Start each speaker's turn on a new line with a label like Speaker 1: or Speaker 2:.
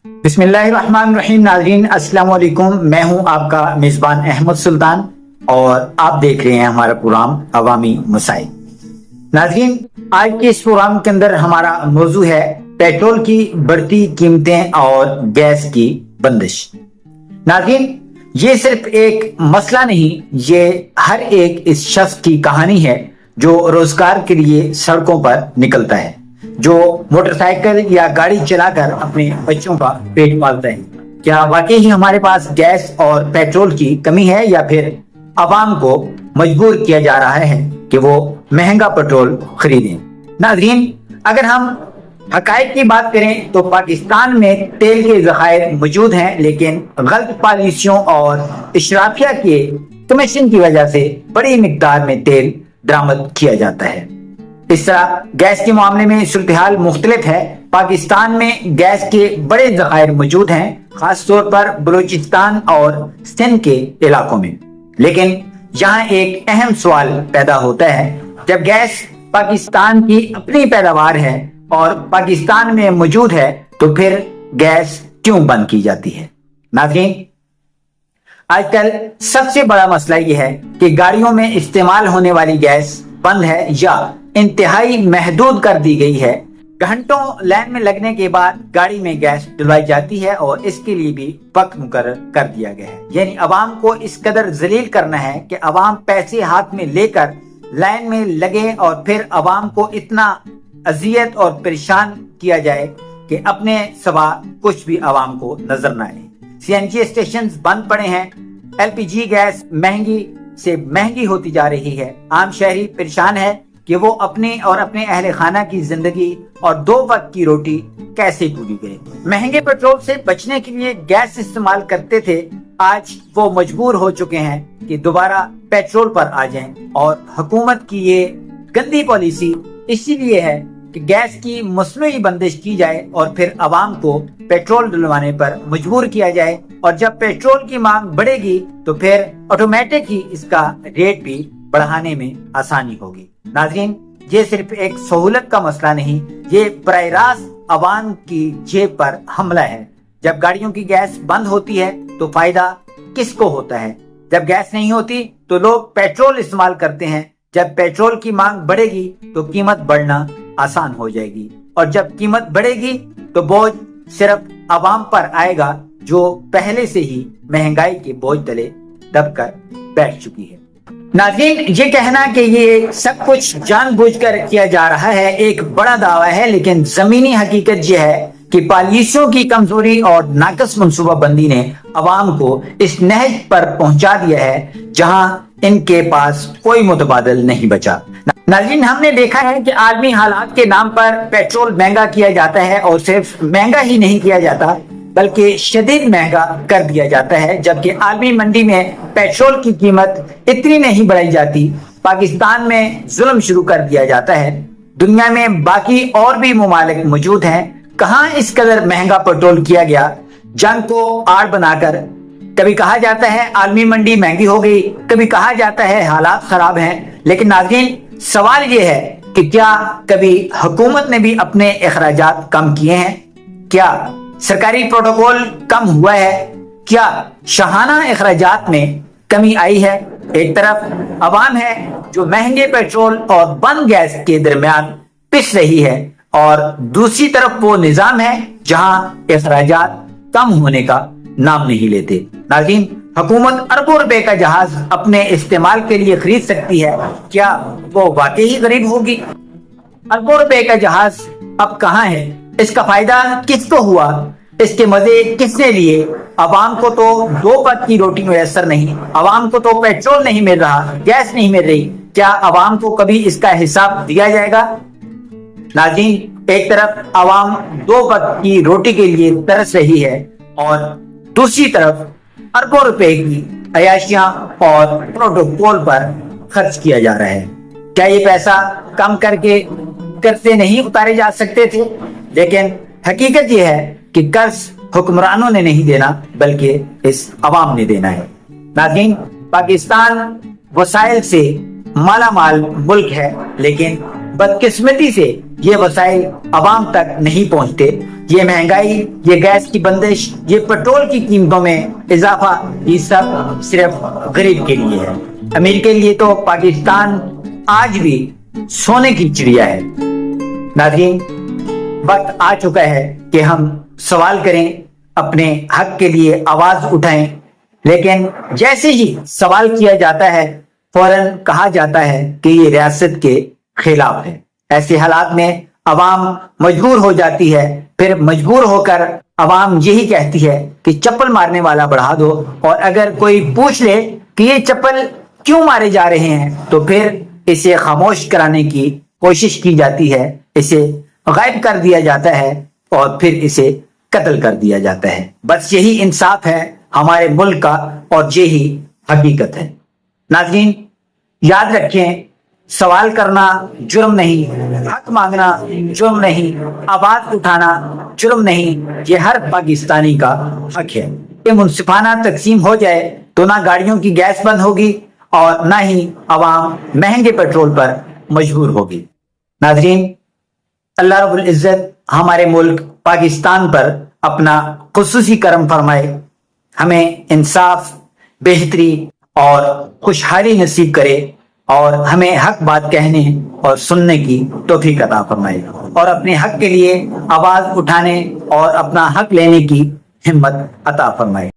Speaker 1: بسم اللہ الرحمن الرحیم۔ ناظرین السلام علیکم، میں ہوں آپ کا میزبان احمد سلطان اور آپ دیکھ رہے ہیں ہمارا پروگرام عوامی مسائل۔ ناظرین آج کے اس پروگرام کے اندر ہمارا موضوع ہے پیٹرول کی بڑھتی قیمتیں اور گیس کی بندش۔ ناظرین یہ صرف ایک مسئلہ نہیں، یہ ہر ایک اس شخص کی کہانی ہے جو روزگار کے لیے سڑکوں پر نکلتا ہے، جو موٹر سائیکل یا گاڑی چلا کر اپنے بچوں کا پیٹ پالتا ہے۔ کیا واقعی ہی ہمارے پاس گیس اور پیٹرول کی کمی ہے یا پھر عوام کو مجبور کیا جا رہا ہے کہ وہ مہنگا پیٹرول خریدیں؟ ناظرین اگر ہم حقائق کی بات کریں تو پاکستان میں تیل کے ذخائر موجود ہیں، لیکن غلط پالیسیوں اور اشرافیہ کے کمیشن کی وجہ سے بڑی مقدار میں تیل درآمد کیا جاتا ہے۔ اس طرح گیس کے معاملے میں صورتحال مختلف ہے۔ پاکستان میں گیس کے بڑے ذخائر موجود ہیں، خاص طور پر بلوچستان اور سندھ کے علاقوں میں، لیکن یہاں ایک اہم سوال پیدا ہوتا ہے، جب گیس پاکستان کی اپنی پیداوار ہے اور پاکستان میں موجود ہے تو پھر گیس کیوں بند کی جاتی ہے؟ ناظرین آج کل سب سے بڑا مسئلہ یہ ہے کہ گاڑیوں میں استعمال ہونے والی گیس بند ہے یا انتہائی محدود کر دی گئی ہے۔ گھنٹوں لائن میں لگنے کے بعد گاڑی میں گیس ڈلوائی جاتی ہے اور اس کے لیے بھی وقت مقرر کر دیا گیا ہے، یعنی عوام کو اس قدر ذلیل کرنا ہے کہ عوام پیسے ہاتھ میں لے کر لائن میں لگے اور پھر عوام کو اتنا اذیت اور پریشان کیا جائے کہ اپنے سوا کچھ بھی عوام کو نظر نہ آئے۔ سی این جی اسٹیشنز بند پڑے ہیں، ایل پی جی گیس مہنگی سے مہنگی ہوتی جا رہی ہے، عام شہری پریشان ہے کہ وہ اپنے اور اپنے اہل خانہ کی زندگی اور 2 وقت کی روٹی کیسے پوری کرے۔ مہنگے پیٹرول سے بچنے کے لیے گیس استعمال کرتے تھے، آج وہ مجبور ہو چکے ہیں کہ دوبارہ پیٹرول پر آ جائیں، اور حکومت کی یہ گندی پالیسی اسی لیے ہے کہ گیس کی مصنوعی بندش کی جائے اور پھر عوام کو پیٹرول ڈلوانے پر مجبور کیا جائے، اور جب پیٹرول کی مانگ بڑھے گی تو پھر آٹومیٹک ہی اس کا ریٹ بھی بڑھانے میں آسانی ہوگی۔ ناظرین یہ صرف ایک سہولت کا مسئلہ نہیں، یہ براہ راست عوام کی جیب پر حملہ ہے۔ جب گاڑیوں کی گیس بند ہوتی ہے تو فائدہ کس کو ہوتا ہے؟ جب گیس نہیں ہوتی تو لوگ پیٹرول استعمال کرتے ہیں، جب پیٹرول کی مانگ بڑھے گی تو قیمت بڑھنا آسان ہو جائے گی، اور جب قیمت بڑھے گی تو بوجھ صرف عوام پر آئے گا جو پہلے سے ہی مہنگائی کے بوجھ تلے دب کر بیٹھ چکی ہے۔ ناظرین یہ کہنا کہ یہ سب کچھ جان بوجھ کر کیا جا رہا ہے ایک بڑا دعویٰ ہے، لیکن زمینی حقیقت یہ ہے کہ پالیسیوں کی کمزوری اور ناقص منصوبہ بندی نے عوام کو اس نہج پر پہنچا دیا ہے جہاں ان کے پاس کوئی متبادل نہیں بچا۔ ناظرین ہم نے دیکھا ہے کہ عالمی حالات کے نام پر پیٹرول مہنگا کیا جاتا ہے، اور صرف مہنگا ہی نہیں کیا جاتا بلکہ شدید مہنگا کر دیا جاتا ہے، جبکہ عالمی منڈی میں پیٹرول کی قیمت اتنی نہیں بڑھائی جاتی۔ پاکستان میں ظلم شروع کر دیا جاتا ہے۔ دنیا میں باقی اور بھی ممالک موجود ہیں، کہاں اس قدر مہنگا پیٹرول کیا گیا؟ جنگ کو آڑ بنا کر کبھی کہا جاتا ہے عالمی منڈی مہنگی ہو گئی، کبھی کہا جاتا ہے حالات خراب ہیں، لیکن ناظرین سوال یہ ہے کہ کیا کبھی حکومت نے بھی اپنے اخراجات کم کیے ہیں؟ کیا سرکاری پروٹوکول کم ہوا ہے؟ کیا شاہانہ اخراجات میں کمی آئی ہے؟ ایک طرف عوام ہے جو مہنگے پیٹرول اور بند گیس کے درمیان پس رہی ہے، اور دوسری طرف وہ نظام ہے جہاں اخراجات کم ہونے کا نام نہیں لیتے۔ ناظرین حکومت اربوں روپے کا جہاز اپنے استعمال کے لیے خرید سکتی ہے، کیا وہ واقعی غریب ہوگی؟ اربوں روپے کا جہاز اب کہاں ہے؟ اس کا فائدہ کس کو ہوا؟ اس کے مزے کس نے لیے؟ عوام کو تو 2 وقت کی روٹی میسر نہیں، عوام کو تو پیٹرول نہیں مل رہا، گیس نہیں مل رہی، کیا عوام کو کبھی اس کا حساب دیا جائے گا؟ ناظرین ایک طرف عوام 2 وقت کی روٹی کے لیے ترس رہی ہے، اور دوسری طرف اربوں روپے کی عیاشیاں اور پروٹوکول پر خرچ کیا جا رہا ہے۔ کیا یہ پیسہ کم کر کے قرضے نہیں اتارے جا سکتے تھے؟ لیکن حقیقت یہ ہے کہ قرض حکمرانوں نے نہیں دینا بلکہ اس عوام نے دینا ہے۔ ناظرین پاکستان وسائل سے مالا مال ملک ہے، لیکن بدقسمتی سے یہ وسائل عوام تک نہیں پہنچتے. یہ مہنگائی، یہ گیس کی بندش، یہ پیٹرول کی قیمتوں میں اضافہ، یہ سب صرف غریب کے لیے ہے. امیر کے لیے تو پاکستان آج بھی سونے کی چڑیا ہے. ناظرین، وقت آ چکا ہے کہ ہم سوال کریں، اپنے حق کے لیے آواز اٹھائیں. لیکن جیسے ہی سوال کیا جاتا ہے فوراً کہا جاتا ہے کہ یہ ریاست کے خلاف ہے. ایسے حالات میں عوام مجبور ہو جاتی ہے. پھر مجبور ہو کر عوام یہی کہتی ہے کہ چپل مارنے والا بڑھا دو. اور اگر کوئی پوچھ لے کہ یہ چپل کیوں مارے جا رہے ہیں تو پھر اسے خاموش کرانے کی کوشش کی جاتی ہے، اسے غائب کر دیا جاتا ہے اور پھر اسے قتل کر دیا جاتا ہے. بس یہی انصاف ہے ہمارے ملک کا اور یہی حقیقت ہے. ناظرین، یاد رکھیں، سوال کرنا جرم نہیں، حق مانگنا جرم نہیں، آواز اٹھانا جرم نہیں. یہ ہر پاکستانی کا حق ہے. یہ منصفانہ تقسیم ہو جائے تو نہ گاڑیوں کی گیس بند ہوگی اور نہ ہی عوام مہنگے پیٹرول پر مجبور ہوگی. ناظرین، اللہ رب العزت ہمارے ملک پاکستان پر اپنا خصوصی کرم فرمائے، ہمیں انصاف، بہتری اور خوشحالی نصیب کرے اور ہمیں حق بات کہنے اور سننے کی توفیق عطا فرمائے اور اپنے حق کے لیے آواز اٹھانے اور اپنا حق لینے کی ہمت عطا فرمائے.